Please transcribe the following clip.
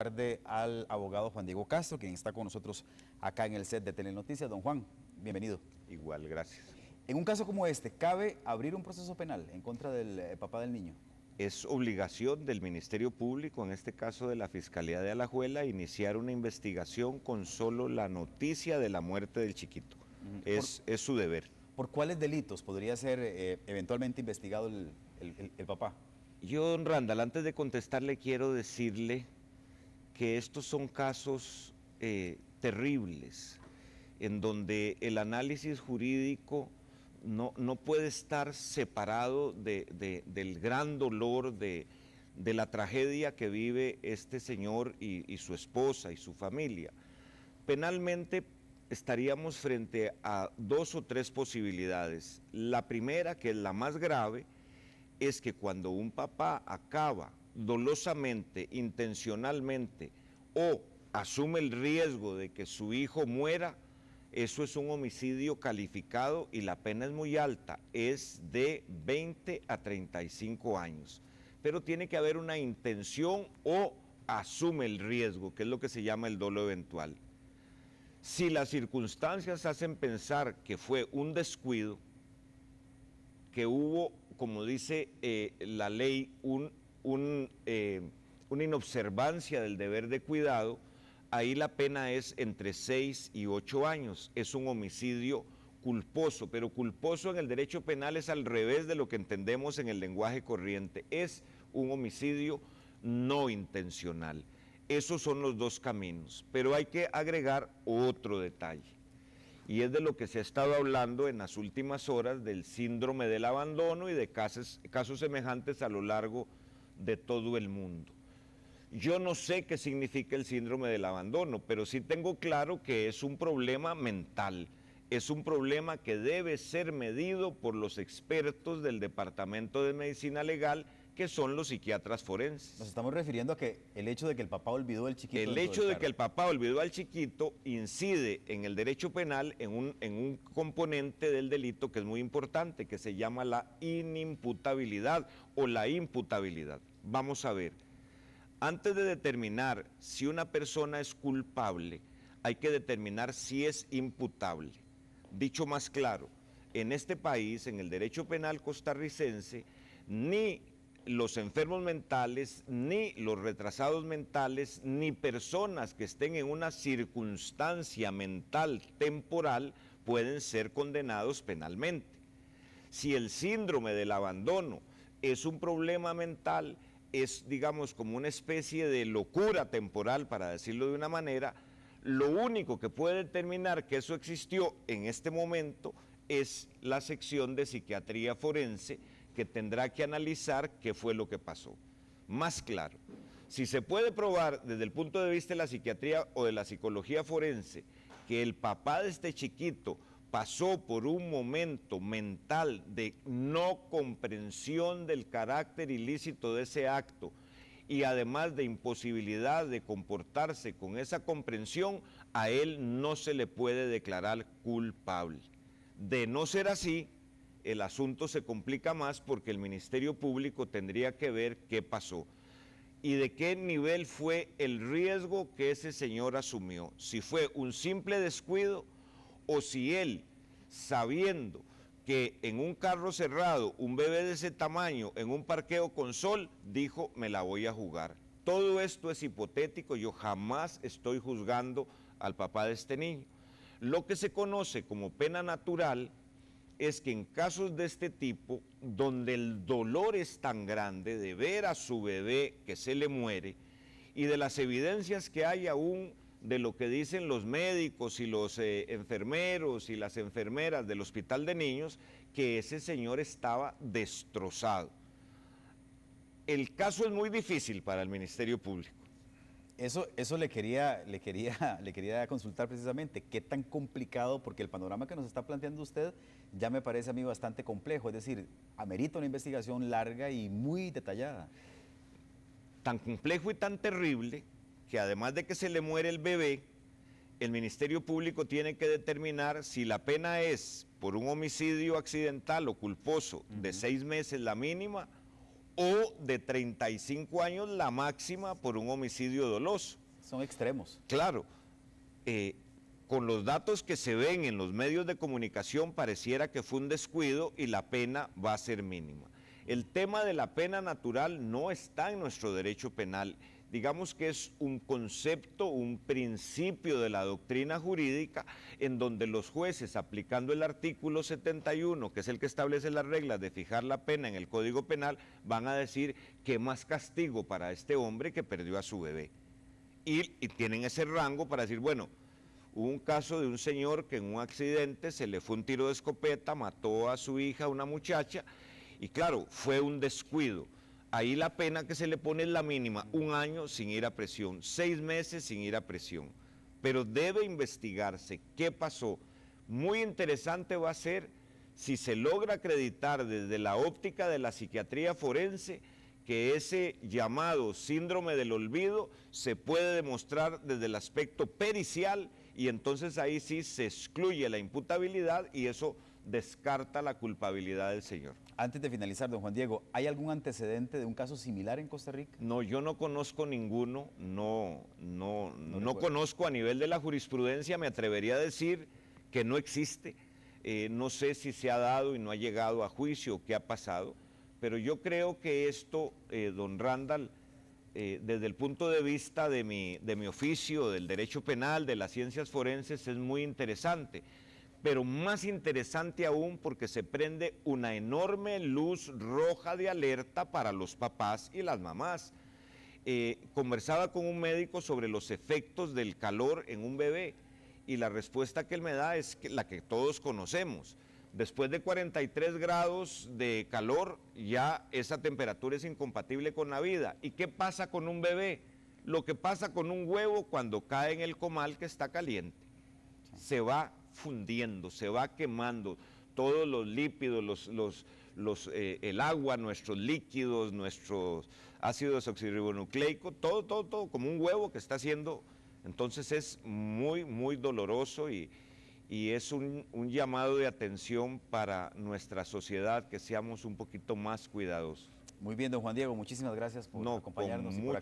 Tarde al abogado Juan Diego Castro, quien está con nosotros acá en el set de Telenoticias. Don Juan, bienvenido. Igual, gracias. En un caso como este, ¿cabe abrir un proceso penal en contra del papá del niño? Es obligación del Ministerio Público, en este caso de la Fiscalía de Alajuela, iniciar una investigación con solo la noticia de la muerte del chiquito. Es su deber. ¿Por cuáles delitos podría ser eventualmente investigado el papá? Yo, don Randall, antes de contestarle, quiero decirle que estos son casos terribles, en donde el análisis jurídico no puede estar separado del gran dolor, de la tragedia que vive este señor y su esposa y su familia. Penalmente estaríamos frente a dos o tres posibilidades. La primera, que es la más grave, es que cuando un papá acaba dolosamente, intencionalmente, o asume el riesgo de que su hijo muera, eso es un homicidio calificado y la pena es muy alta, es de 20 a 35 años. Pero tiene que haber una intención o asume el riesgo, que es lo que se llama el dolo eventual. Si las circunstancias hacen pensar que fue un descuido, que hubo, como dice la ley, una inobservancia del deber de cuidado, ahí la pena es entre 6 y 8 años. Es un homicidio culposo, pero culposo en el derecho penal es al revés de lo que entendemos en el lenguaje corriente. Es un homicidio no intencional. Esos son los dos caminos, pero hay que agregar otro detalle. Y es de lo que se ha estado hablando en las últimas horas del síndrome del abandono y de casos semejantes a lo largo de todo el mundo. Yo no sé qué significa el síndrome del abandono, pero sí tengo claro que es un problema mental, es un problema que debe ser medido por los expertos del Departamento de Medicina Legal, que son los psiquiatras forenses. Nos estamos refiriendo a que el hecho de que el papá olvidó al chiquito. El hecho de que el papá olvidó al chiquito incide en el derecho penal en un componente del delito que es muy importante, que se llama la inimputabilidad o la imputabilidad. Vamos a ver, antes de determinar si una persona es culpable, hay que determinar si es imputable. Dicho más claro, en este país, en el derecho penal costarricense, ni los enfermos mentales, ni los retrasados mentales, ni personas que estén en una circunstancia mental temporal pueden ser condenados penalmente. Si el síndrome del abandono es un problema mental, es, digamos, como una especie de locura temporal, para decirlo de una manera, lo único que puede determinar que eso existió en este momento es la sección de psiquiatría forense, que tendrá que analizar qué fue lo que pasó. Más claro, si se puede probar desde el punto de vista de la psiquiatría o de la psicología forense que el papá de este chiquito pasó por un momento mental de no comprensión del carácter ilícito de ese acto y además de imposibilidad de comportarse con esa comprensión, a él no se le puede declarar culpable. De no ser así, el asunto se complica más porque el Ministerio Público tendría que ver qué pasó y de qué nivel fue el riesgo que ese señor asumió. Si fue un simple descuido o si él, sabiendo que en un carro cerrado, un bebé de ese tamaño, en un parqueo con sol, dijo, me la voy a jugar. Todo esto es hipotético, yo jamás estoy juzgando al papá de este niño. Lo que se conoce como pena natural es que en casos de este tipo, donde el dolor es tan grande de ver a su bebé que se le muere y de las evidencias que hay aún de lo que dicen los médicos y los enfermeros y las enfermeras del hospital de niños, que ese señor estaba destrozado. El caso es muy difícil para el Ministerio Público. Eso le quería consultar precisamente, qué tan complicado, porque el panorama que nos está planteando usted ya me parece a mí bastante complejo, es decir, amerita una investigación larga y muy detallada. Tan complejo y tan terrible que además de que se le muere el bebé, el Ministerio Público tiene que determinar si la pena es por un homicidio accidental o culposo de 6 meses la mínima o de 35 años la máxima por un homicidio doloso. Son extremos. Claro, con los datos que se ven en los medios de comunicación pareciera que fue un descuido y la pena va a ser mínima. El tema de la pena natural no está en nuestro derecho penal. Digamos que es un concepto, un principio de la doctrina jurídica en donde los jueces, aplicando el artículo 71, que es el que establece las reglas de fijar la pena en el Código Penal, van a decir que más castigo para este hombre que perdió a su bebé. Y tienen ese rango para decir, bueno, hubo un caso de un señor que en un accidente se le fue un tiro de escopeta, mató a su hija, una muchacha, y claro, fue un descuido. Ahí la pena que se le pone es la mínima, 1 año sin ir a prisión, 6 meses sin ir a prisión. Pero debe investigarse qué pasó. Muy interesante va a ser si se logra acreditar desde la óptica de la psiquiatría forense que ese llamado síndrome del olvido se puede demostrar desde el aspecto pericial y entonces ahí sí se excluye la imputabilidad y eso descarta la culpabilidad del señor. Antes de finalizar, don Juan Diego, ¿hay algún antecedente de un caso similar en Costa Rica? No, yo no conozco ninguno, no conozco a nivel de la jurisprudencia, me atrevería a decir que no existe. No sé si se ha dado y no ha llegado a juicio o qué ha pasado, pero yo creo que esto, don Randall, desde el punto de vista de mi oficio, del derecho penal, de las ciencias forenses, es muy interesante. Pero más interesante aún porque se prende una enorme luz roja de alerta para los papás y las mamás. Conversaba con un médico sobre los efectos del calor en un bebé y la respuesta que él me da es la que todos conocemos. Después de 43 grados de calor, ya esa temperatura es incompatible con la vida. ¿Y qué pasa con un bebé? Lo que pasa con un huevo cuando cae en el comal que está caliente. Se va fundiendo, se va quemando todos los lípidos, el agua, nuestros líquidos, nuestros ácidos desoxirribonucleicos, todo como un huevo que está haciendo. Entonces es muy, muy doloroso y es un llamado de atención para nuestra sociedad que seamos un poquito más cuidadosos. Muy bien, don Juan Diego, muchísimas gracias por acompañarnos y por